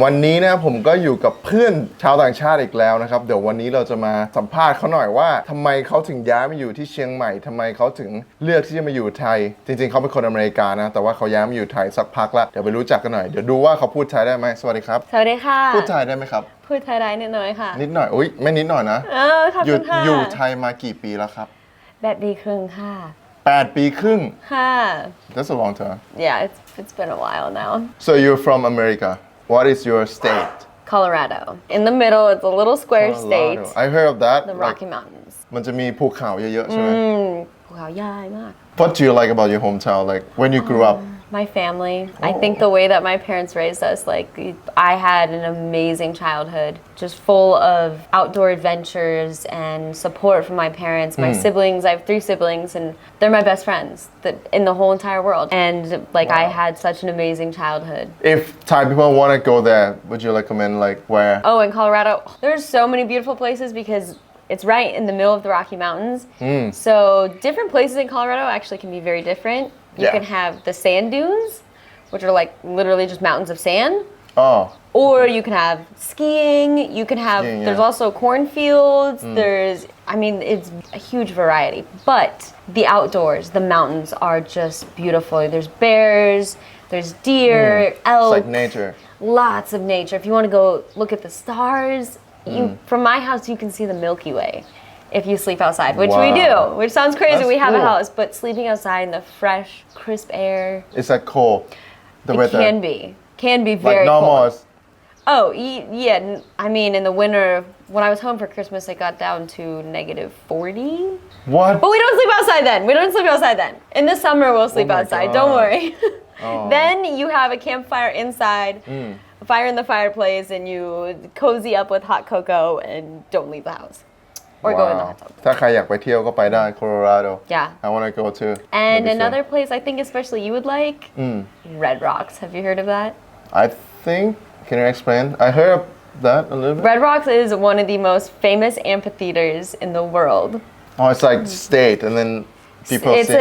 วันนี้นะผมก็อยู่กับเพื่อนชาวต่างชาติอีกแล้วนะครับเดี๋ยววันนี้เราจะมาสัมภาษณ์เขาหน่อยว่าทำไมเขาถึงย้ายมาอยู่ที่เชียงใหม่ทำไมเขาถึงเลือกที่จะมาอยู่ไทยจริงๆเขาเป็นคนอเมริกานะแต่ว่าเขาย้ายมาอยู่ไทยสักพักละเดี๋ยวไปรู้จักกันหน่อยเดี๋ยวดูว่าเขาพูดไทยได้ไหมสวัสดีครับสวัสดีค่ะพูดไทยได้ไหมครับพูดไทยได้นิดหน่อยค่ะนิดหน่อยอุ๊ยไม่นิดหน่อยนะขอบคุณค่ะอยู่ไทยมากี่ปีแล้วครับ8 ปีครึ่งค่ะ8 ปีครึ่งค่ะ That's a long time Yeah it's been a while now So you're from America What is your state Colorado In the middle it's a little square state I heard of that The Rocky Mountains มันจะมีภูเขาเยอะๆใช่ไหมภูเขาใหญ่มาก What do you like about your hometown like when you grew up My family. I think the way that my parents raised us, like I had an amazing childhood, just full of outdoor adventures and support from my parents. My siblings, I have 3 siblings and they're my best friends in the whole entire world. And like I had such an amazing childhood. If Thai people want to go there, would you recommend like where? Oh, in Colorado, there's so many beautiful places because it's right in the middle of the Rocky Mountains. So different places in Colorado actually can be very different.You can have the sand dunes, which are like literally just mountains of sand. Oh. Or you can have skiing. You can have. There's also cornfields. It's a huge variety. But the outdoors, the mountains are just beautiful. There's bears. There's deer, elk. It's like nature. Lots of nature. If you want to go look at the stars, from my house you can see the Milky Way.If you sleep outside, which we do, which sounds crazy. We have a house, but sleeping outside in the fresh, crisp air. Is that cold? The weather? It can be very like normal. cold. Oh, yeah. I mean, in the winter, when I was home for Christmas, it got down to -40. What? But we don't sleep outside then. We don't sleep outside then. In the summer, we'll sleep outside. Don't worry. Then you have a campfire inside, a fire in the fireplace, and you cozy up with hot cocoa and don't leave the house.Or go in the hot tub. ถ้าใครอยากไป튀ยวก็ไปได้ Colorado. Yeah. I want to go too. And another place I think especially you would like, Red Rocks. Have you heard of that? I think. Can you explain? I heard of that a little bit. Red Rocks is one of the most famous amphitheaters in the world. Oh, it's like stage, and then people. It's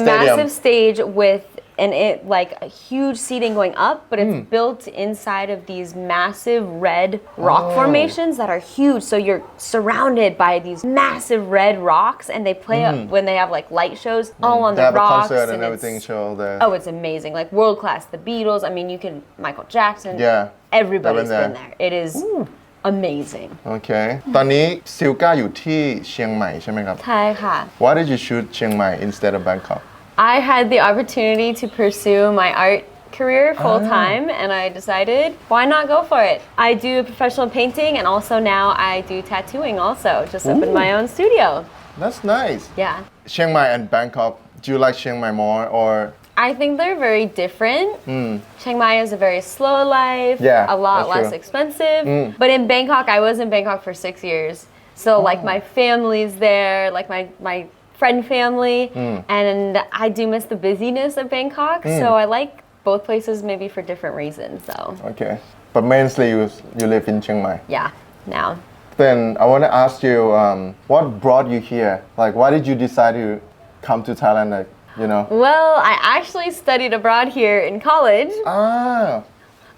a massive stage with. And it like a huge seating going up, but it's built inside of these massive red rock formations that are huge. So you're surrounded by these massive red rocks, and they play up when they have like light shows all on the rocks. They have a concert and everything show there. Oh, it's amazing! Like world class. The Beatles. I mean, you can Michael Jackson. Yeah. Everybody's been there. It is amazing. Okay. ตอนนี้ซิลก้าอยู่ที่เชียงใหม่ใช่ไหมครับใช่ค่ะ Why did you choose เชียงใหม่ instead of Bangkok?I had the opportunity to pursue my art career full time and I decided why not go for it. I do professional painting and also now I do tattooing also. Just opened my own studio. That's nice. Yeah. Chiang Mai and Bangkok. Do you like Chiang Mai more or? I think they're very different. Chiang Mai is a very slow life, a lot less expensive. But in Bangkok, I was in Bangkok for 6 years. So like my family's there, like my friend family, and I do miss the busyness of Bangkok, so I like both places maybe for different reasons. So okay, but mainly you live in Chiang Mai. Yeah, now. Then I want to ask you, what brought you here? Like, why did you decide to come to Thailand? Like, you know. Well, I actually studied abroad here in college.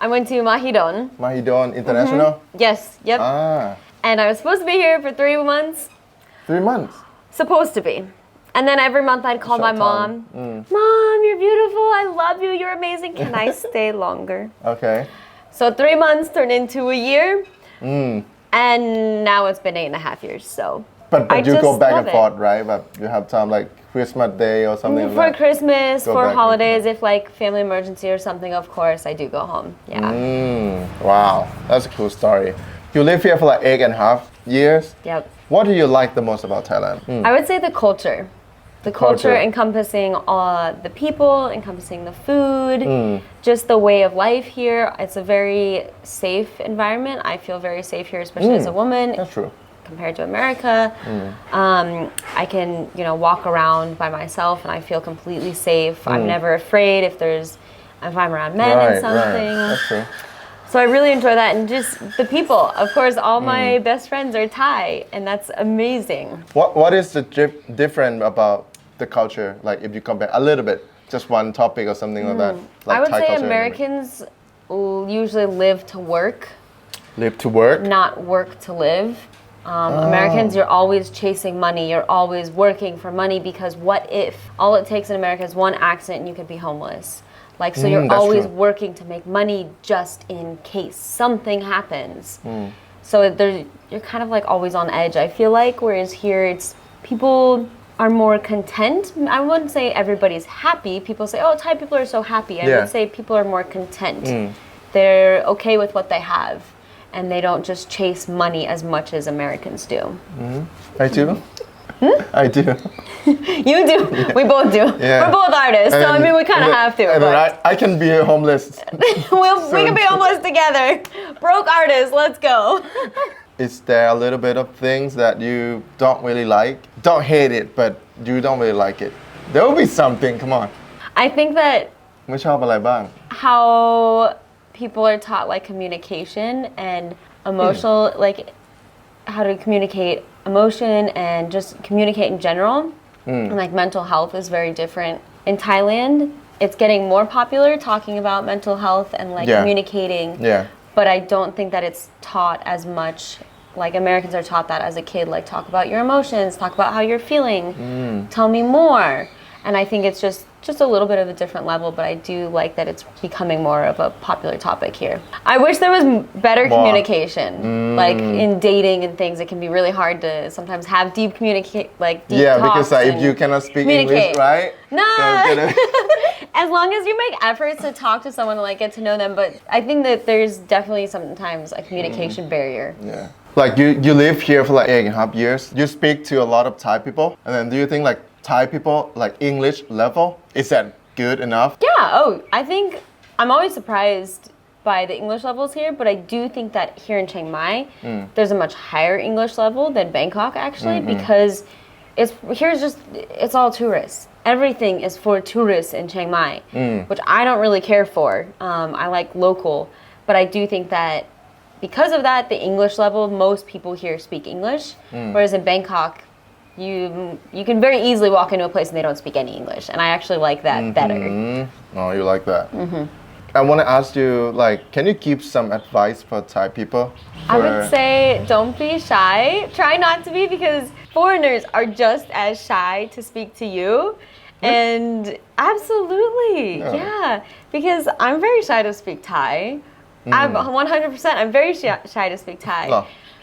I went to Mahidol. Mahidol International. Yes. Yep. And I was supposed to be here for 3 months. 3 months. Supposed to be. And then every month I'd call my mom. Mom, you're beautiful. I love you. You're amazing. Can I stay longer? Okay. So 3 months turned into a year. And now it's been 8.5 years. So. But you go back and forth, right? But you have time like Christmas Day or something like that. For Christmas, for holidays, if like family emergency or something, of course I do go home. Yeah. Wow, that's a cool story. You live here for like 8.5 years. Yep. What do you like the most about Thailand? I would say the culture. The culture encompassing the people, encompassing the food, just the way of life here. It's a very safe environment. I feel very safe here, especially as a woman. That's true. Compared to America, I can walk around by myself and I feel completely safe. I'm never afraid if I'm around men and something. Right. That's true. So I really enjoy that and just the people. Of course, all my best friends are Thai and that's amazing. What is the different about the culture? Like if you compare a little bit, just one topic or something like that. Like I would Thai say culture Americans usually live to work live to work not work to live Americans you're always chasing money you're always working for money because what if all it takes in America is one accident and you could be homeless like so you're always working to make money just in case something happens so you're kind of like always on edge I feel like whereas here it's people are more content I wouldn't say everybody's happy people say oh Thai people are so happy I would say people are more content they're okay with what they have and they don't just chase money as much as Americans do I do I do you do we both do we're both artists so I mean we kind of have to and I can be homeless we can be homeless together broke artists let's go Is there a little bit of things that you don't really like? Don't hate it, but you don't really like it. There will be something, come on. I think that ไม่ชอบอะไรบ้าง how people are taught like communication and emotional like how to communicate emotion and just communicate in general and like mental health is very different. In Thailand, it's getting more popular talking about mental health and like communicating. But I don't think that it's taught as much like Americans are taught that as a kid like talk about your emotions talk about how you're feeling tell me more and I think it's just a little bit of a different level but I do like that it's becoming more of a popular topic here I wish there was better communication like in dating and things it can be really hard to sometimes have deep communicate like deep talks because like, if you cannot speak English right no as long as you make efforts to talk to someone and like get to know them but I think that there's definitely sometimes a communication barrier like you live here for like 8.5 years you speak to a lot of Thai people and then do you think like Thai people like English level is that good enough I think I'm always surprised by the English levels here but I do think that here in Chiang Mai there's a much higher English level than Bangkok actually because it's all tourists everything is for tourists in Chiang Mai which I don't really care for I like local but I do think that because of that the English level most people here speak English whereas in Bangkok you can very easily walk into a place and they don't speak any English and I actually like that better oh you like that I want to ask you like can you give some advice for Thai people I would say don't be shy try not to be because foreigners are just as shy to speak to you and absolutely because I'm very shy to speak Thai I'm 100% I'm very shy to speak Thai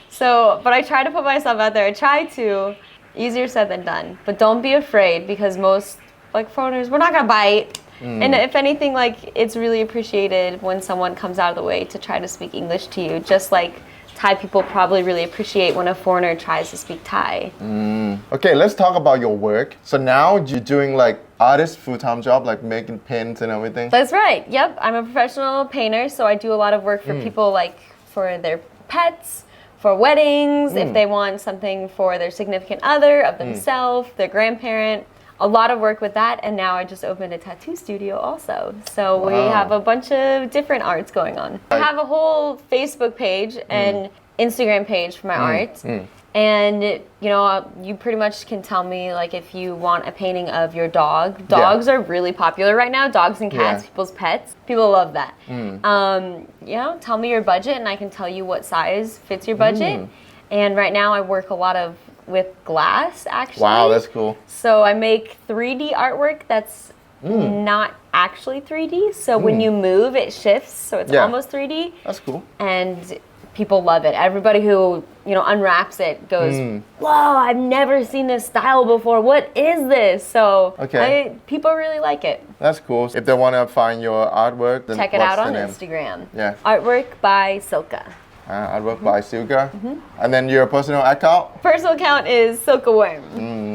so but I try to put myself out there I try to easier said than done but don't be afraid because most like foreigners we're not gonna bite and if anything like it's really appreciated when someone comes out of the way to try to speak English to you just like Thai people probably really appreciate when a foreigner tries to speak Thai okay let's talk about your work so now you're doing like artist full-time job like making pins and everything that's right yep I'm a professional painter so I do a lot of work for people like for their pets for weddings if they want something for their significant other of themselves their grandparent a lot of work with that and now I just opened a tattoo studio also so we have a bunch of different arts going on I have a whole Facebook page and Instagram page for my art and you know you pretty much can tell me like if you want a painting of your dogs are really popular right now dogs and cats people's pets people love that you know tell me your budget and I can tell you what size fits your budget and right now I work a lot of with glass actually wow that's cool so I make 3D artwork that's not actually 3D so when you move it shifts so it's almost 3D that's cool and people love it everybody who you know unwraps it goes whoa I've never seen this style before what is this so people really like it that's cool if they want to find your artwork then check it out on Instagram artwork by Silka artwork by Silka and then your personal account is cylckahworm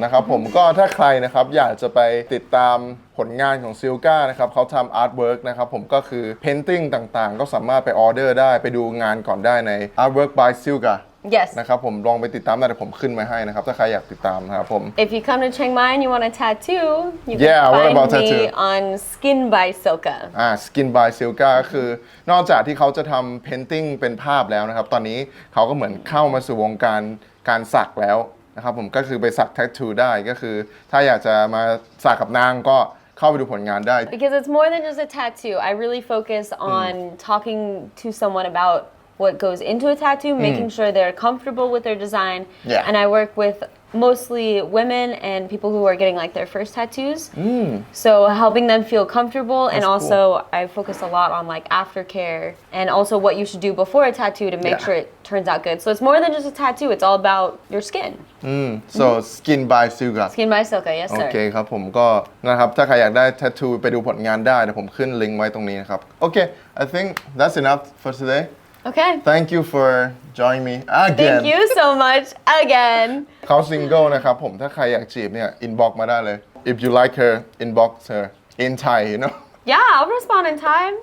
นะครับผมก็ถ้าใครนะครับอยากจะไปติดตามผลงานของซิลกานะครับเขาทำอาร์ตเวิร์กนะครับผมก็คือเพนติ้งต่างๆก็สามารถไปออเดอร์ได้ไปดูงานก่อนได้ใน Artwork by Silka Yes นะครับผมลองไปติดตามได้เดี๋ยวผมขึ้นมาให้นะครับถ้าใครอยากติดตามนะครับผม If you come to Chiang Mai and you want a tattoo you can find me on Skin by Silka Skin by Silka ก็คือนอกจากที่เขาจะทำเพนติ้งเป็นภาพแล้วนะครับตอนนี้เขาก็เหมือนเข้ามาสู่วงการสักแล้วนะครับผมก็คือไปสักแทททูได้ก็คือถ้าอยากจะมาสักกับนางก็ เข้าไปดูผลงานได้ Because it's more than just a tattoo. I really focus on talking to someone about what goes into a tattoo, making sure they're comfortable with their design. Yeah. And I work with mostly women and people who are getting like their first tattoos. So helping them feel comfortable and also I focus a lot on like aftercare and also what you should do before a tattoo to make sure it turns out good. So it's more than just a tattoo, it's all about your skin. so skin by Silka Skin by Silka, yes โอ sir. เคครับผมก็นะครับถ้าใครอยากได้ tattoo ไปดูผลงานได้เดี๋ยวผมขึ้นลิงก์ไว้ตรงนี้นะครับโอเค I think that's enough for today Okay. Thank you for joining me again Thank you so much again. เขาซิงเกิลนะครับผมถ้าใครอยากจีบเนี่ย inbox มาได้เลย if you like her inbox her in Thai you know Yeah, I'll respond in time.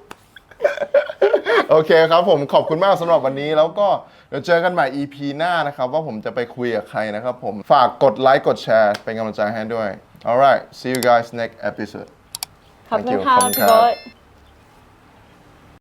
โอเคครับผมขอบคุณมากสำหรับวันนี้แล้วก็เดี๋ยวเจอกันใหม่ EP หน้านะครับว่าผมจะไปคุยกับใครนะครับผมฝากกดไลค์กดแชร์เป็นกำลังใจให้ด้วย alright see you guys next episode ขอบคุณ Thank you ค่ะ ขอบคุณ พี่ ครับ โบ๊ท